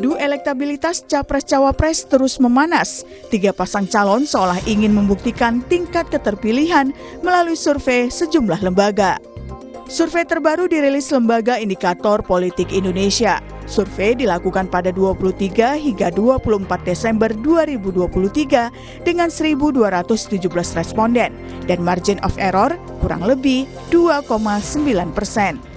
Adu elektabilitas Capres-Cawapres terus memanas. 3 pasang calon seolah ingin membuktikan tingkat keterpilihan melalui survei sejumlah lembaga. Survei terbaru dirilis Lembaga Indikator Politik Indonesia. Survei dilakukan pada 23 hingga 24 Desember 2023 dengan 1.217 responden dan margin of error kurang lebih 2,9%.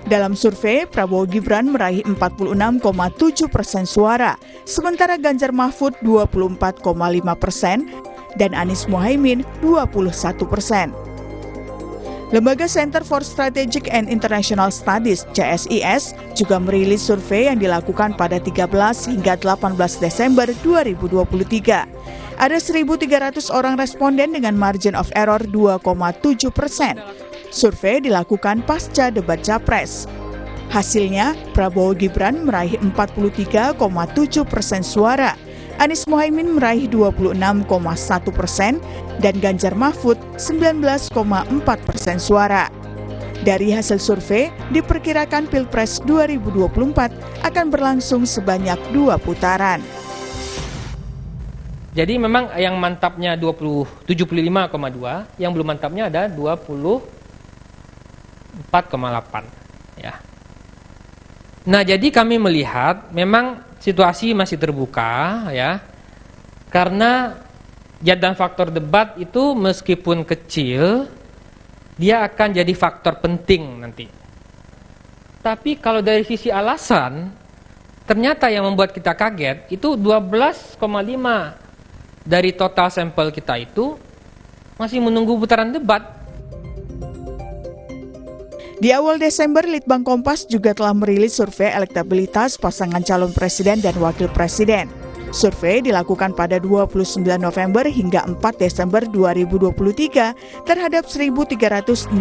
Dalam survei, Prabowo Gibran meraih 46,7% suara, sementara Ganjar Mahfud 24,5% dan Anies Mohaimin 21%. Lembaga Center for Strategic and International Studies (CSIS) juga merilis survei yang dilakukan pada 13 hingga 18 Desember 2023. Ada 1.300 orang responden dengan margin of error 2,7%. Survei dilakukan pasca debat Capres. Hasilnya, Prabowo Gibran meraih 43,7% suara, Anies Mohaimin meraih 26,1% dan Ganjar Mahfud 19,4% suara. Dari hasil survei, diperkirakan Pilpres 2024 akan berlangsung sebanyak 2 putaran. Jadi memang yang mantapnya 75,2, yang belum mantapnya ada 24,8 ya. Nah, jadi kami melihat memang situasi masih terbuka ya. Karena dan faktor debat itu meskipun kecil, dia akan jadi faktor penting nanti. Tapi kalau dari sisi alasan, ternyata yang membuat kita kaget itu 12,5 dari total sampel kita itu masih menunggu putaran debat. Di awal Desember, Litbang Kompas juga telah merilis survei elektabilitas pasangan calon presiden dan wakil presiden. Survei dilakukan pada 29 November hingga 4 Desember 2023 terhadap 1.364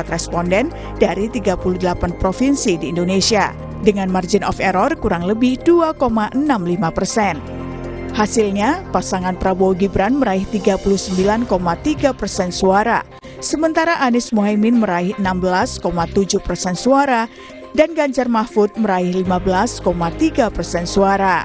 responden dari 38 provinsi di Indonesia, dengan margin of error kurang lebih 2,65%. Hasilnya, pasangan Prabowo Gibran meraih 39,3% suara, sementara Anies Mohaimin meraih 16,7% suara dan Ganjar Mahfud meraih 15,3% suara.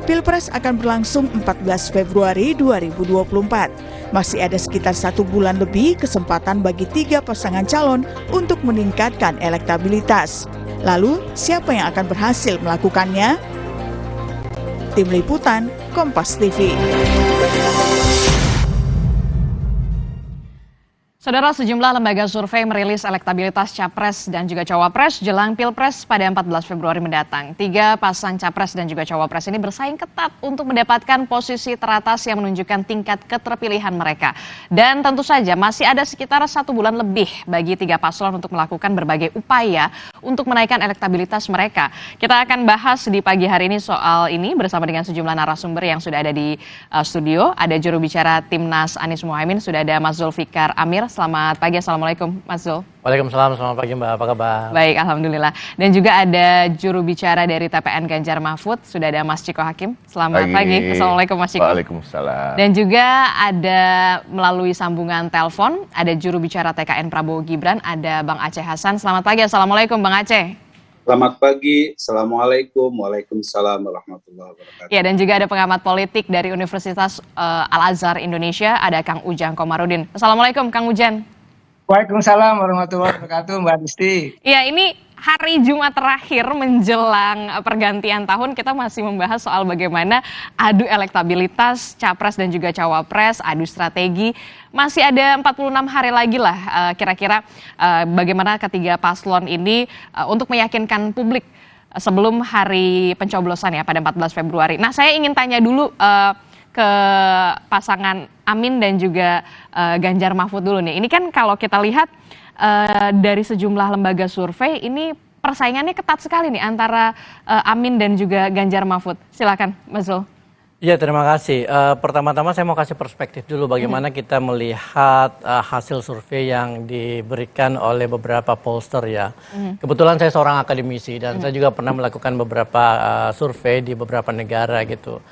Pilpres akan berlangsung 14 Februari 2024. Masih ada sekitar 1 bulan lebih kesempatan bagi 3 pasangan calon untuk meningkatkan elektabilitas. Lalu, siapa yang akan berhasil melakukannya? Tim Liputan, Kompas TV. Saudara, sejumlah lembaga survei merilis elektabilitas Capres dan juga Cawapres jelang Pilpres pada 14 Februari mendatang. 3 pasang Capres dan juga Cawapres ini bersaing ketat untuk mendapatkan posisi teratas yang menunjukkan tingkat keterpilihan mereka. Dan tentu saja masih ada sekitar 1 bulan lebih bagi 3 paslon untuk melakukan berbagai upaya untuk menaikkan elektabilitas mereka. Kita akan bahas di pagi hari ini soal ini bersama dengan sejumlah narasumber yang sudah ada di studio. Ada juru bicara Timnas Anies Mohaimin, sudah ada Mas Zulfikar Amir. Selamat pagi, Assalamualaikum Mas Zul. Waalaikumsalam, selamat pagi Mbak, apa kabar? Baik, Alhamdulillah. Dan juga ada juru bicara dari TPN Ganjar Mahfud, sudah ada Mas Ciko Hakim. Selamat pagi, Assalamualaikum Mas Ciko. Waalaikumsalam. Dan juga ada melalui sambungan telepon, ada juru bicara TKN Prabowo Gibran, ada Bang Aceh Hasan. Selamat pagi, Assalamualaikum Bang Aceh. Selamat pagi, Assalamualaikum, Waalaikumsalam warahmatullahi wabarakatuh. Ya, dan juga ada pengamat politik dari Universitas Al-Azhar Indonesia, ada Kang Ujang Komarudin. Assalamualaikum Kang Ujang. Waalaikumsalam warahmatullahi wabarakatuh, Mbak Disti. Iya, ini hari Jumat terakhir menjelang pergantian tahun, kita masih membahas soal bagaimana adu elektabilitas Capres dan juga Cawapres, adu strategi. Masih ada 46 hari lagi lah kira-kira bagaimana ketiga paslon ini untuk meyakinkan publik sebelum hari pencoblosan ya pada 14 Februari. Nah, saya ingin tanya dulu ke pasangan Amin dan juga Ganjar Mahfud dulu nih. Ini kan kalau kita lihat dari sejumlah lembaga survei ini persaingannya ketat sekali nih antara Amin dan juga Ganjar Mahfud. Silakan Mas Zul. Ya, terima kasih. Pertama-tama saya mau kasih perspektif dulu bagaimana kita melihat hasil survei yang diberikan oleh beberapa pollster ya. Kebetulan saya seorang akademisi dan saya juga pernah melakukan beberapa survei di beberapa negara gitu.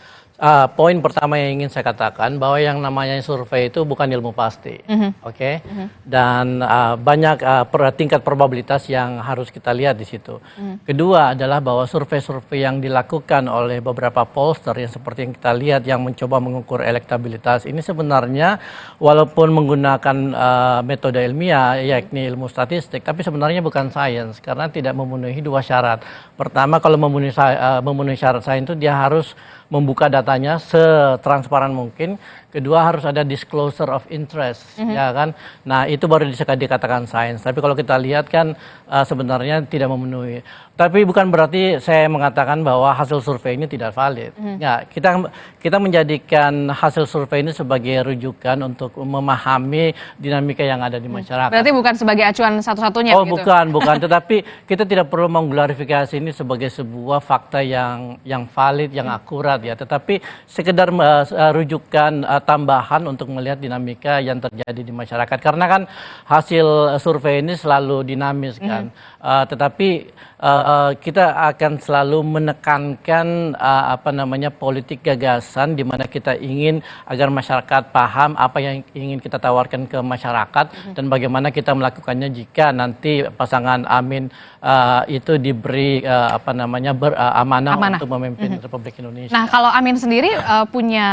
Poin pertama yang ingin saya katakan bahwa yang namanya survei itu bukan ilmu pasti, oke? Dan banyak tingkat probabilitas yang harus kita lihat di situ. Kedua adalah bahwa survei-survei yang dilakukan oleh beberapa pollster yang seperti yang kita lihat yang mencoba mengukur elektabilitas ini sebenarnya walaupun menggunakan metode ilmiah yakni ilmu statistik, tapi sebenarnya bukan sains karena tidak memenuhi dua syarat. Pertama, kalau memenuhi syarat sains itu dia harus membuka datanya setransparan mungkin. Kedua, harus ada disclosure of interest, ya kan. Nah, itu baru bisa dikatakan sains. Tapi kalau kita lihat kan sebenarnya tidak memenuhi. Tapi bukan berarti saya mengatakan bahwa hasil survei ini tidak valid. Ya, kita menjadikan hasil survei ini sebagai rujukan untuk memahami dinamika yang ada di masyarakat. Berarti bukan sebagai acuan satu-satunya Oh, gitu? bukan. Tetapi kita tidak perlu mengglorifikasi ini sebagai sebuah fakta yang valid, yang akurat ya. Tetapi sekedar rujukan tambahan untuk melihat dinamika yang terjadi di masyarakat. Karena kan hasil survei ini selalu dinamis kan. Tetapi kita akan selalu menekankan politik gagasan di mana kita ingin agar masyarakat paham apa yang ingin kita tawarkan ke masyarakat dan bagaimana kita melakukannya jika nanti pasangan Amin itu diberi amanah untuk memimpin Republik Indonesia. Nah, kalau Amin sendiri punya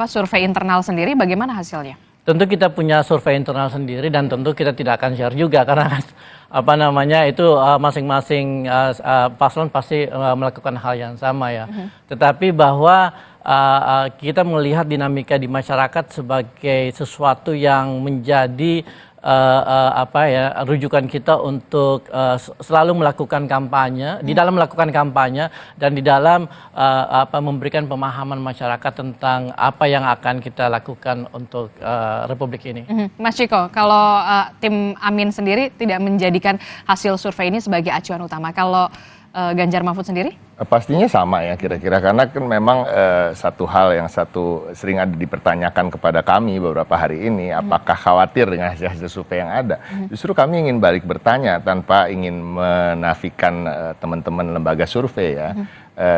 survei internal sendiri, bagaimana hasilnya? Tentu kita punya survei internal sendiri dan tentu kita tidak akan share juga karena itu masing-masing paslon pasti melakukan hal yang sama ya. Tetapi bahwa kita melihat dinamika di masyarakat sebagai sesuatu yang menjadi rujukan kita untuk selalu melakukan kampanye, di dalam melakukan kampanye dan di dalam memberikan pemahaman masyarakat tentang apa yang akan kita lakukan untuk Republik ini. Mas Ciko, kalau tim Amin sendiri tidak menjadikan hasil survei ini sebagai acuan utama, kalau Ganjar Mahfud sendiri? Pastinya sama ya kira-kira, karena kan memang satu hal yang sering ada dipertanyakan kepada kami beberapa hari ini, apakah khawatir dengan hasil survei yang ada. Justru kami ingin balik bertanya tanpa ingin menafikan teman-teman lembaga survei ya.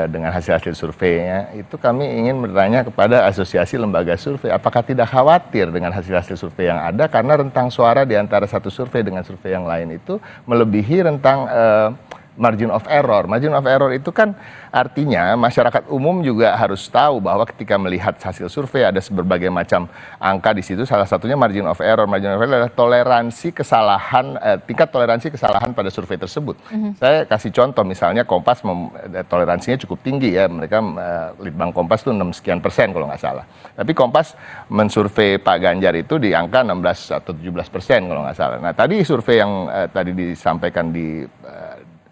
Dengan hasil-hasil surveinya itu kami ingin bertanya kepada asosiasi lembaga survei, apakah tidak khawatir dengan hasil-hasil survei yang ada karena rentang suara di antara satu survei dengan survei yang lain itu melebihi rentang margin of error. Margin of error itu kan artinya masyarakat umum juga harus tahu bahwa ketika melihat hasil survei ada berbagai macam angka di situ, salah satunya margin of error. Margin of error adalah toleransi kesalahan, tingkat toleransi kesalahan pada survei tersebut. Saya kasih contoh, misalnya Kompas toleransinya cukup tinggi ya, mereka Litbang Kompas itu 6 sekian persen kalau nggak salah. Tapi Kompas mensurvei Pak Ganjar itu di angka 16 atau 17% kalau nggak salah. Nah, tadi survei yang tadi disampaikan di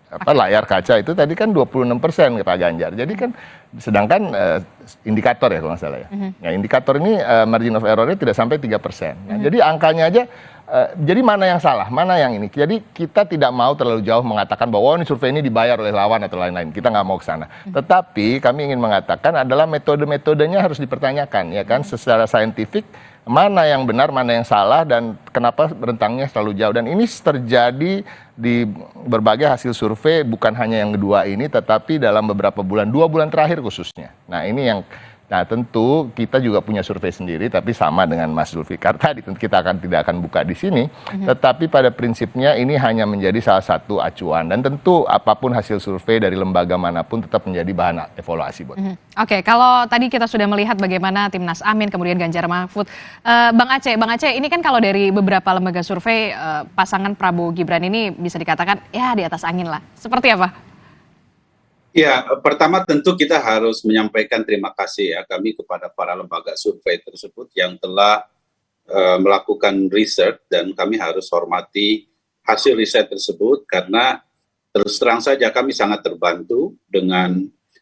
layar kaca itu tadi kan 26% ke Pak Ganjar. Jadi kan sedangkan indikator ya kalau nggak salah ya. Nah, indikator ini margin of error-nya tidak sampai 3%. Nah, jadi angkanya aja jadi mana yang salah, mana yang ini. Jadi kita tidak mau terlalu jauh mengatakan bahwa ini survei ini dibayar oleh lawan atau lain-lain. Kita nggak mau ke sana. Tetapi kami ingin mengatakan adalah metode-metodenya harus dipertanyakan ya kan, secara saintifik mana yang benar, mana yang salah, dan kenapa rentangnya selalu jauh. Dan ini terjadi di berbagai hasil survei, bukan hanya yang kedua ini, tetapi dalam beberapa bulan, 2 bulan terakhir khususnya. Nah, ini yang tentu kita juga punya survei sendiri, tapi sama dengan Mas Zulfikar tadi, tentu kita tidak akan buka di sini. Tetapi pada prinsipnya ini hanya menjadi salah satu acuan, dan tentu apapun hasil survei dari lembaga manapun tetap menjadi bahan evaluasi buat. Oke, kalau tadi kita sudah melihat bagaimana Timnas Amin, kemudian Ganjar Mahfud, Bang Aceh, ini kan kalau dari beberapa lembaga survei pasangan Prabowo Gibran ini bisa dikatakan ya di atas angin lah. Seperti apa? Ya, pertama tentu kita harus menyampaikan terima kasih ya kami kepada para lembaga survei tersebut yang telah melakukan riset, dan kami harus hormati hasil riset tersebut karena terus terang saja kami sangat terbantu dengan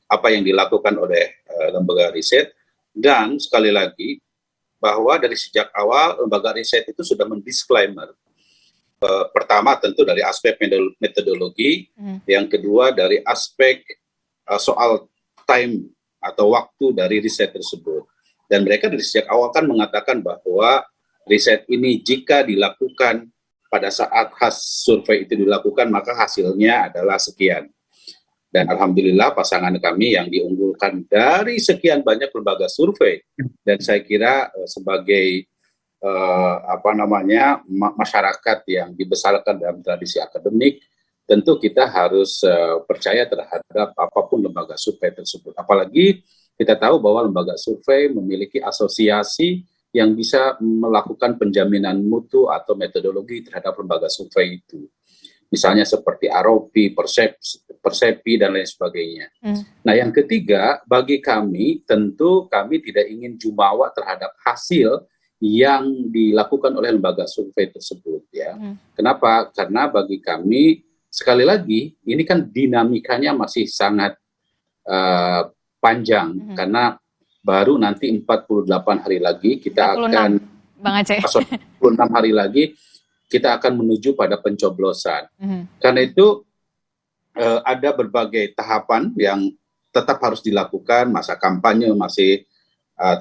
apa yang dilakukan oleh lembaga riset. Dan sekali lagi bahwa dari sejak awal lembaga riset itu sudah mendisklaimer, pertama tentu dari aspek metodologi, yang kedua dari aspek soal time atau waktu dari riset tersebut. Dan mereka dari sejak awal kan mengatakan bahwa riset ini jika dilakukan pada saat survei itu dilakukan maka hasilnya adalah sekian. Dan alhamdulillah pasangan kami yang diunggulkan dari sekian banyak lembaga survei. Dan saya kira sebagai masyarakat yang dibesarkan dalam tradisi akademik, tentu kita harus percaya terhadap apapun lembaga survei tersebut. Apalagi kita tahu bahwa lembaga survei memiliki asosiasi yang bisa melakukan penjaminan mutu atau metodologi terhadap lembaga survei itu. Misalnya seperti ROP, Persepi, dan lain sebagainya. Nah, yang ketiga, bagi kami, tentu kami tidak ingin jumawa terhadap hasil yang dilakukan oleh lembaga survei tersebut. Ya. Kenapa? Karena bagi kami, sekali lagi, ini kan dinamikanya masih sangat panjang, karena baru nanti 48 hari lagi kita 46, akan, Bang Aceh. 46 hari lagi, kita akan menuju pada pencoblosan. Karena itu ada berbagai tahapan yang tetap harus dilakukan, masa kampanye masih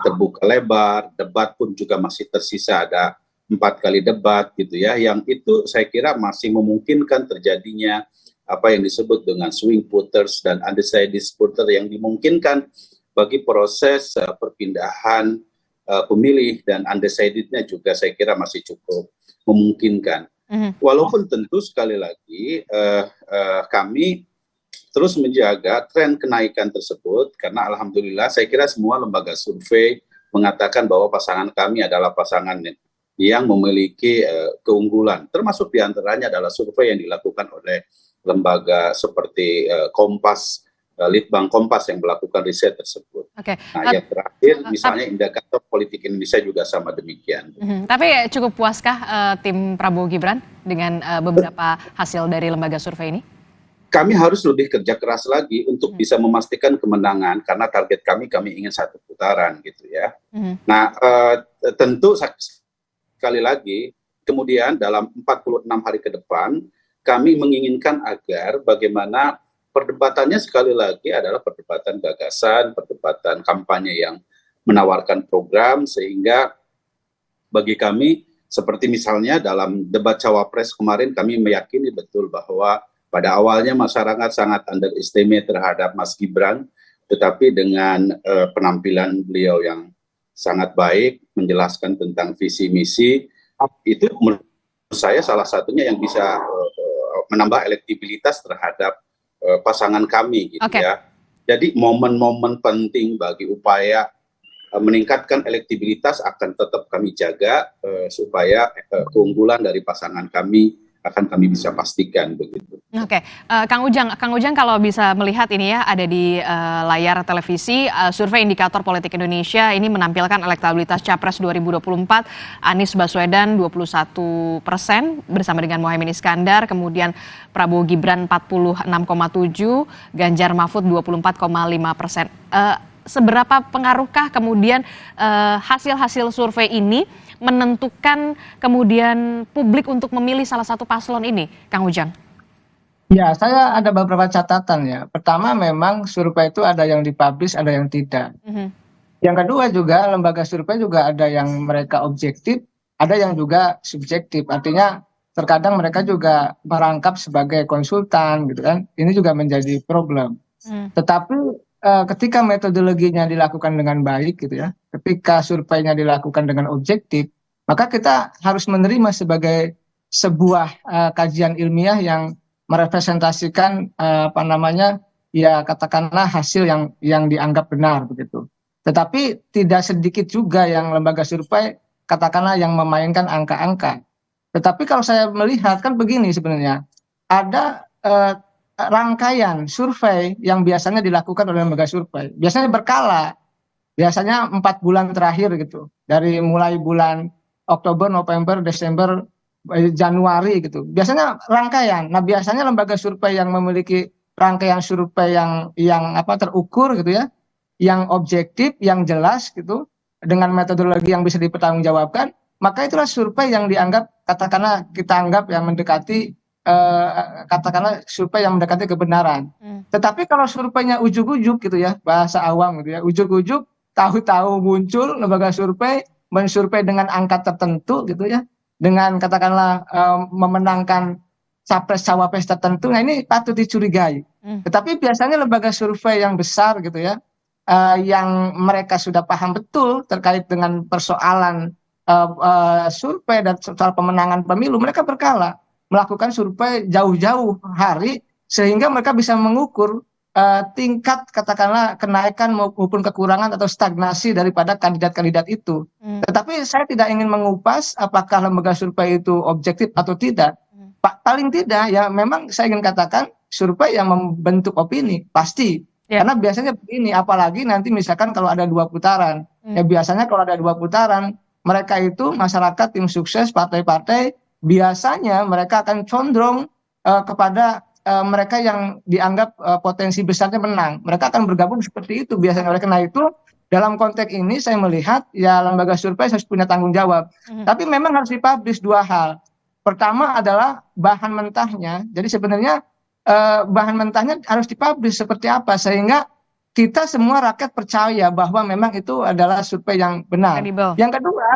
terbuka lebar, debat pun juga masih tersisa, ada 4 kali debat gitu ya, yang itu saya kira masih memungkinkan terjadinya apa yang disebut dengan swing voters dan undecided voter yang dimungkinkan bagi proses perpindahan pemilih, dan undecided-nya juga saya kira masih cukup memungkinkan. Walaupun tentu sekali lagi kami terus menjaga tren kenaikan tersebut, karena alhamdulillah saya kira semua lembaga survei mengatakan bahwa pasangan kami adalah pasangan yang memiliki keunggulan, termasuk diantaranya adalah survei yang dilakukan oleh lembaga seperti Kompas, Litbang Kompas yang melakukan riset tersebut. Nah, yang terakhir misalnya indikator politik Indonesia juga sama demikian. Tapi cukup puaskah tim Prabowo Gibran dengan beberapa hasil dari lembaga survei ini? Kami harus lebih kerja keras lagi untuk bisa memastikan kemenangan, karena target kami ingin 1 putaran gitu ya. Nah, tentu sekali lagi kemudian dalam 46 hari ke depan kami menginginkan agar bagaimana perdebatannya sekali lagi adalah perdebatan gagasan, perdebatan kampanye yang menawarkan program, sehingga bagi kami seperti misalnya dalam debat cawapres kemarin kami meyakini betul bahwa pada awalnya masyarakat sangat underestimate terhadap Mas Gibran, tetapi dengan penampilan beliau yang sangat baik, menjelaskan tentang visi misi, itu menurut saya salah satunya yang bisa menambah elektibilitas terhadap pasangan kami gitu ya. Jadi momen-momen penting bagi upaya meningkatkan elektibilitas akan tetap kami jaga supaya keunggulan dari pasangan kami akan kami bisa pastikan begitu. Kang Ujang kalau bisa melihat ini ya, ada di layar televisi survei indikator politik Indonesia ini menampilkan elektabilitas Capres 2024 Anies Baswedan 21% bersama dengan Mohaimin Iskandar, kemudian Prabowo Gibran 46,7%, Ganjar Mahfud 24,5%. Seberapa pengaruhkah kemudian hasil-hasil survei ini menentukan kemudian publik untuk memilih salah satu paslon ini, Kang Ujang? Ya, saya ada beberapa catatan ya. Pertama, memang survei itu ada yang dipublish, ada yang tidak. Yang kedua juga, lembaga survei juga ada yang mereka objektif, ada yang juga subjektif. Artinya terkadang mereka juga merangkap sebagai konsultan gitu kan. Ini juga menjadi problem. Tetapi ketika metodologinya dilakukan dengan baik gitu ya, ketika surveinya dilakukan dengan objektif, maka kita harus menerima sebagai sebuah kajian ilmiah yang merepresentasikan ya katakanlah hasil yang dianggap benar begitu. Tetapi tidak sedikit juga yang lembaga survei katakanlah yang memainkan angka-angka. Tetapi kalau saya melihat kan begini sebenarnya, ada rangkaian survei yang biasanya dilakukan oleh lembaga survei, biasanya berkala, biasanya 4 bulan terakhir gitu, dari mulai bulan Oktober, November, Desember, Januari gitu, biasanya rangkaian. Nah, biasanya lembaga survei yang memiliki rangkaian survei yang terukur gitu ya, yang objektif, yang jelas gitu, dengan metodologi yang bisa dipertanggungjawabkan, maka itulah survei yang dianggap katakanlah kita anggap yang mendekati katakanlah survei yang mendekati kebenaran. Tetapi kalau surveinya ujuk-ujuk gitu ya, bahasa awam gitu ya, ujuk-ujuk, tahu-tahu muncul lembaga survei mensurvei dengan angka tertentu gitu ya, dengan katakanlah memenangkan capres-cawapres tertentu, nah ini patut dicurigai. Tetapi biasanya lembaga survei yang besar gitu ya, yang mereka sudah paham betul terkait dengan persoalan survei dan soal pemenangan pemilu, mereka berkala melakukan survei jauh-jauh hari sehingga mereka bisa mengukur tingkat katakanlah kenaikan maupun kekurangan atau stagnasi daripada kandidat-kandidat itu. Tetapi saya tidak ingin mengupas apakah lembaga survei itu objektif atau tidak. Paling tidak ya memang saya ingin katakan survei yang membentuk opini pasti. Karena biasanya begini, apalagi nanti misalkan kalau ada 2 putaran. Ya biasanya kalau ada 2 putaran, mereka itu masyarakat, tim sukses, partai-partai, biasanya mereka akan condong kepada mereka yang dianggap potensi besarnya menang. Mereka akan bergabung seperti itu biasanya. Oleh karena itu, dalam konteks ini saya melihat ya lembaga survei harus punya tanggung jawab. Tapi memang harus dipublish 2 hal. Pertama adalah bahan mentahnya. Jadi sebenarnya bahan mentahnya harus dipublish seperti apa sehingga kita semua rakyat percaya bahwa memang itu adalah survei yang benar. Yang kedua,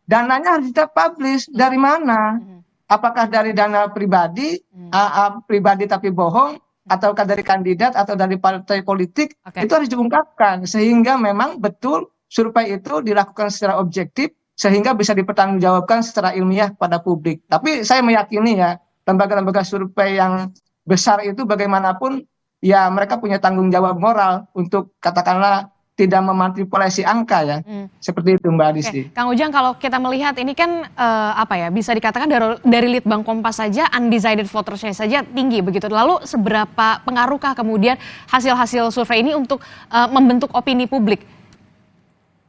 dananya harus kita publish dari mana? Apakah dari dana pribadi, pribadi tapi bohong, ataukah dari kandidat atau dari partai politik? Itu harus diungkapkan sehingga memang betul survei itu dilakukan secara objektif sehingga bisa dipertanggungjawabkan secara ilmiah pada publik. Tapi saya meyakini ya lembaga-lembaga survei yang besar itu bagaimanapun ya mereka punya tanggung jawab moral untuk katakanlah tidak memanipulasi angka ya. Seperti itu Mbak Adisti. Kang Ujang, kalau kita melihat ini kan bisa dikatakan dari Litbang Kompas saja undecided votersnya saja tinggi begitu. Lalu seberapa pengaruhkah kemudian hasil-hasil survei ini untuk membentuk opini publik?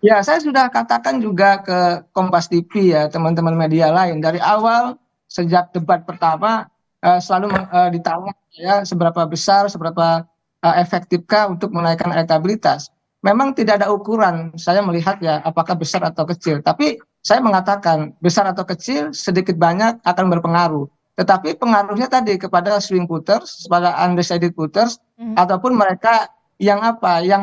Ya, saya sudah katakan juga ke Kompas TV ya, teman-teman media lain. Dari awal, sejak debat pertama, selalu ditanya ya, seberapa besar, seberapa efektifkah untuk menaikkan elektabilitas. Memang tidak ada ukuran, saya melihat ya, apakah besar atau kecil. Tapi saya mengatakan, besar atau kecil, sedikit banyak akan berpengaruh. Tetapi pengaruhnya tadi kepada swing voters, kepada undecided voters, ataupun mereka yang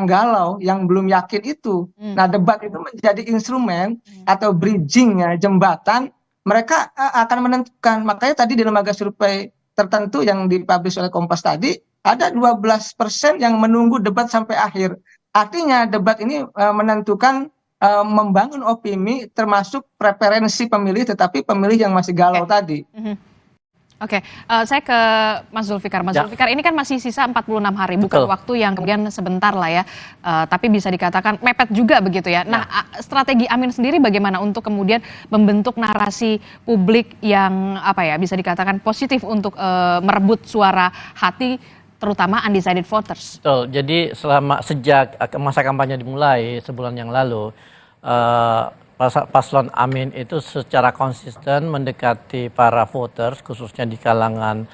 galau, yang belum yakin itu. Nah, debat itu menjadi instrumen atau bridging ya, jembatan, mereka akan menentukan. Makanya tadi di lembaga survei tertentu yang dipublish oleh Kompas tadi, ada 12% yang menunggu debat sampai akhir. Artinya debat ini menentukan membangun opini termasuk preferensi pemilih, tetapi pemilih yang masih galau tadi. Saya ke Mas Zulfikar. Mas Zulfikar, ini kan masih sisa 46 hari, bukan waktu yang kemudian sebentar lah ya, tapi bisa dikatakan mepet juga begitu ya. Nah, strategi Amin sendiri bagaimana untuk kemudian membentuk narasi publik yang bisa dikatakan positif untuk merebut suara hati, terutama undecided voters? Betul, jadi sejak masa kampanye dimulai sebulan yang lalu, Paslon Amin itu secara konsisten mendekati para voters, khususnya di kalangan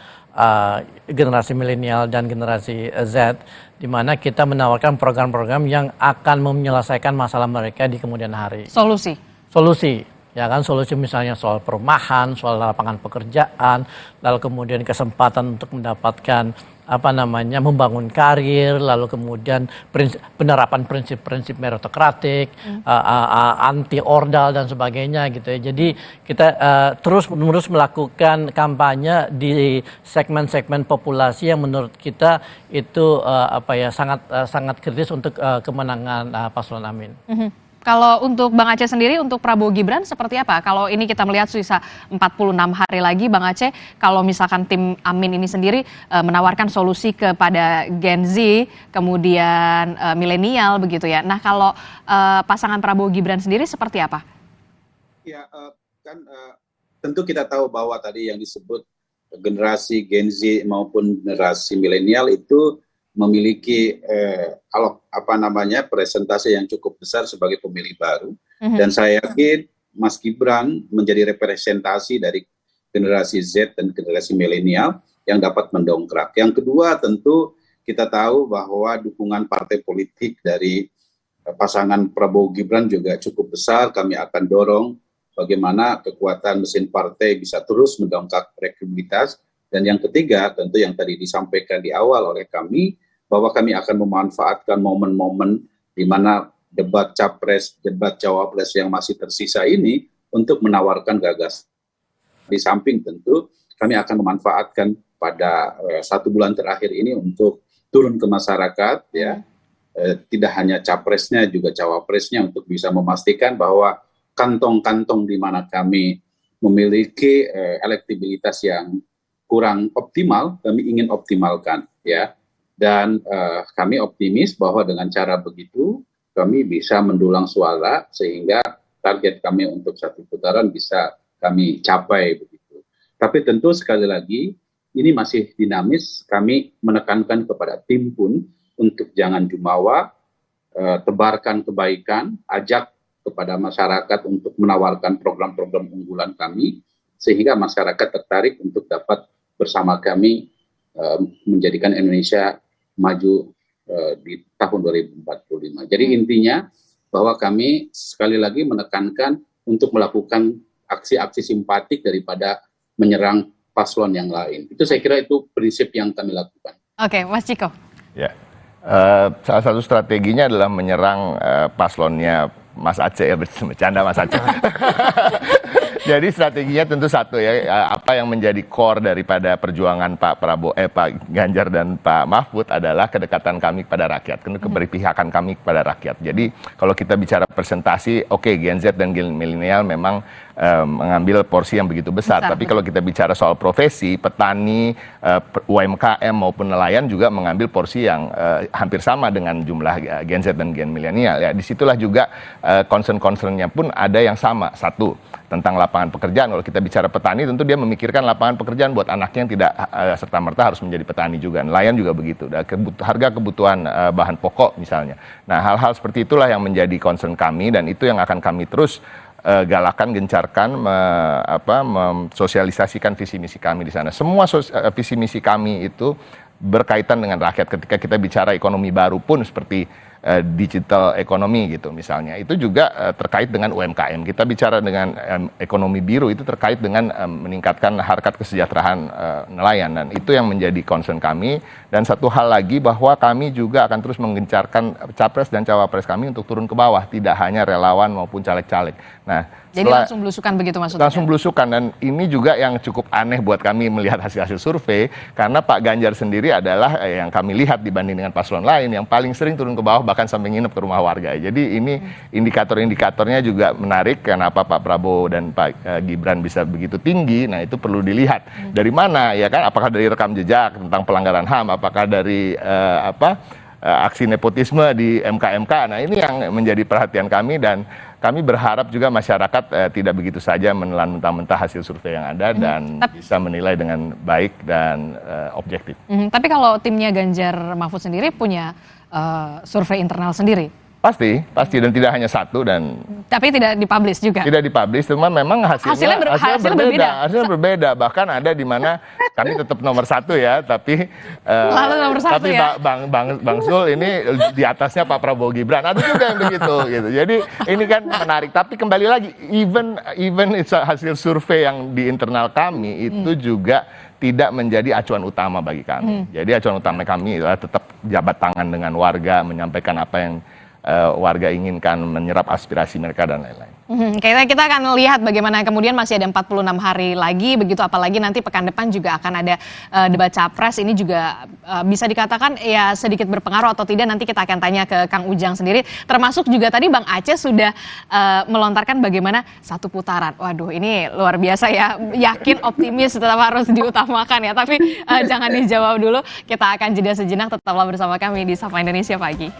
generasi milenial dan generasi Z, di mana kita menawarkan program-program yang akan menyelesaikan masalah mereka di kemudian hari. Solusi, ya kan, solusi misalnya soal perumahan, soal lapangan pekerjaan, lalu kemudian kesempatan untuk mendapatkan membangun karir, lalu kemudian penerapan prinsip-prinsip meritokratik, anti ordal dan sebagainya gitu ya. Jadi kita terus-menerus melakukan kampanye di segmen-segmen populasi yang menurut kita itu sangat kritis untuk kemenangan Paslon Amin. Kalau untuk Bang Aceh sendiri, untuk Prabowo Gibran seperti apa? Kalau ini kita melihat sisa 46 hari lagi, Bang Aceh, kalau misalkan tim Amin ini sendiri menawarkan solusi kepada Gen Z, kemudian milenial begitu ya. Nah, kalau pasangan Prabowo Gibran sendiri seperti apa? Ya, tentu kita tahu bahwa tadi yang disebut generasi Gen Z maupun generasi milenial itu memiliki presentasi yang cukup besar sebagai pemilih baru, dan saya yakin Mas Gibran menjadi representasi dari generasi Z dan generasi milenial yang dapat mendongkrak. Yang kedua, tentu kita tahu bahwa dukungan partai politik dari pasangan Prabowo Gibran juga cukup besar. Kami akan dorong bagaimana kekuatan mesin partai bisa terus mendongkrak elektabilitas. Dan yang ketiga, tentu yang tadi disampaikan di awal oleh kami, bahwa kami akan memanfaatkan momen-momen di mana debat capres, debat cawapres yang masih tersisa ini untuk menawarkan gagasan. Di samping tentu kami akan memanfaatkan pada 1 bulan terakhir ini untuk turun ke masyarakat, ya, tidak hanya capresnya juga cawapresnya, untuk bisa memastikan bahwa kantong-kantong di mana kami memiliki elektabilitas yang kurang optimal, kami ingin optimalkan, ya. Dan kami optimis bahwa dengan cara begitu kami bisa mendulang suara sehingga target kami untuk 1 putaran bisa kami capai begitu. Tapi tentu sekali lagi ini masih dinamis, kami menekankan kepada tim pun untuk jangan jumawa, tebarkan kebaikan, ajak kepada masyarakat untuk menawarkan program-program unggulan kami, sehingga masyarakat tertarik untuk dapat bersama kami menjadikan Indonesia maju di tahun 2045. Jadi intinya bahwa kami sekali lagi menekankan untuk melakukan aksi-aksi simpatik daripada menyerang paslon yang lain. Itu saya kira itu prinsip yang kami lakukan. Oke, Mas Ciko. Ya, salah satu strateginya adalah menyerang paslonnya Mas Aceh, ya, bercanda Mas Aceh. Jadi strateginya tentu satu ya, apa yang menjadi core daripada perjuangan Pak Ganjar dan Pak Mahfud adalah kedekatan kami kepada rakyat, keberpihakan kami kepada rakyat. Jadi kalau kita bicara presentasi, oke, Gen Z dan Gen milenial memang mengambil porsi yang begitu besar. Tapi kalau kita bicara soal profesi, petani, UMKM maupun nelayan juga mengambil porsi yang hampir sama dengan jumlah Gen Z dan Gen milenial. Ya, disitulah juga concern-concernnya pun ada yang sama. Satu, tentang lapangan pekerjaan. Kalau kita bicara petani, tentu dia memikirkan lapangan pekerjaan buat anaknya yang tidak serta-merta harus menjadi petani juga. Nelayan juga begitu. Harga kebutuhan bahan pokok misalnya. Nah, hal-hal seperti itulah yang menjadi concern kami, dan itu yang akan kami terus galakan, gencarkan, mensosialisasikan visi misi kami di sana. Semua visi misi kami itu berkaitan dengan rakyat. Ketika kita bicara ekonomi baru pun seperti digital ekonomi gitu misalnya, itu juga terkait dengan UMKM. Kita bicara dengan ekonomi biru, itu terkait dengan meningkatkan harkat kesejahteraan nelayan, dan itu yang menjadi concern kami. Dan satu hal lagi, bahwa kami juga akan terus menggencarkan capres dan cawapres kami untuk turun ke bawah, tidak hanya relawan maupun caleg-caleg. Nah, jadi langsung belusukan begitu maksudnya? Langsung belusukan, dan ini juga yang cukup aneh buat kami melihat hasil-hasil survei, karena Pak Ganjar sendiri adalah yang kami lihat dibanding dengan paslon lain yang paling sering turun ke bawah, bahkan sampai nginep ke rumah warga. Jadi ini indikator-indikatornya juga menarik, kenapa Pak Prabowo dan Pak Gibran bisa begitu tinggi. Nah, itu perlu dilihat dari mana, ya kan? Apakah dari rekam jejak tentang pelanggaran HAM, apakah dari aksi nepotisme di MK-MK. Nah, ini yang menjadi perhatian kami, dan kami berharap juga masyarakat tidak begitu saja menelan mentah-mentah hasil survei yang ada, dan bisa menilai dengan baik dan objektif. Tapi kalau timnya Ganjar Mahfud sendiri punya survei internal sendiri? Pasti, dan tidak hanya satu, dan tapi tidak dipublish juga. Tidak dipublish, cuma memang hasilnya berbeda. Bahkan ada di mana kami tetap nomor 1 ya, tapi lalu nomor 1 tapi ya. Bang Zul ini di atasnya Pak Prabowo Gibran. Ada juga yang begitu gitu. Jadi ini kan menarik. Tapi kembali lagi, even hasil survei yang di internal kami itu juga tidak menjadi acuan utama bagi kami. Jadi acuan utama kami adalah tetap jabat tangan dengan warga, menyampaikan apa yang warga inginkan, menyerap aspirasi mereka dan lain-lain. Kita akan lihat bagaimana kemudian masih ada 46 hari lagi, begitu, apalagi nanti pekan depan juga akan ada debat capres. Ini juga bisa dikatakan ya sedikit berpengaruh atau tidak, nanti kita akan tanya ke Kang Ujang sendiri. Termasuk juga tadi Bang Aceh sudah melontarkan bagaimana 1 putaran. Waduh, ini luar biasa ya, yakin, optimis, tetap harus diutamakan ya. Tapi jangan dijawab dulu, kita akan jeda sejenak, tetaplah bersama kami di Sapa Indonesia Pagi.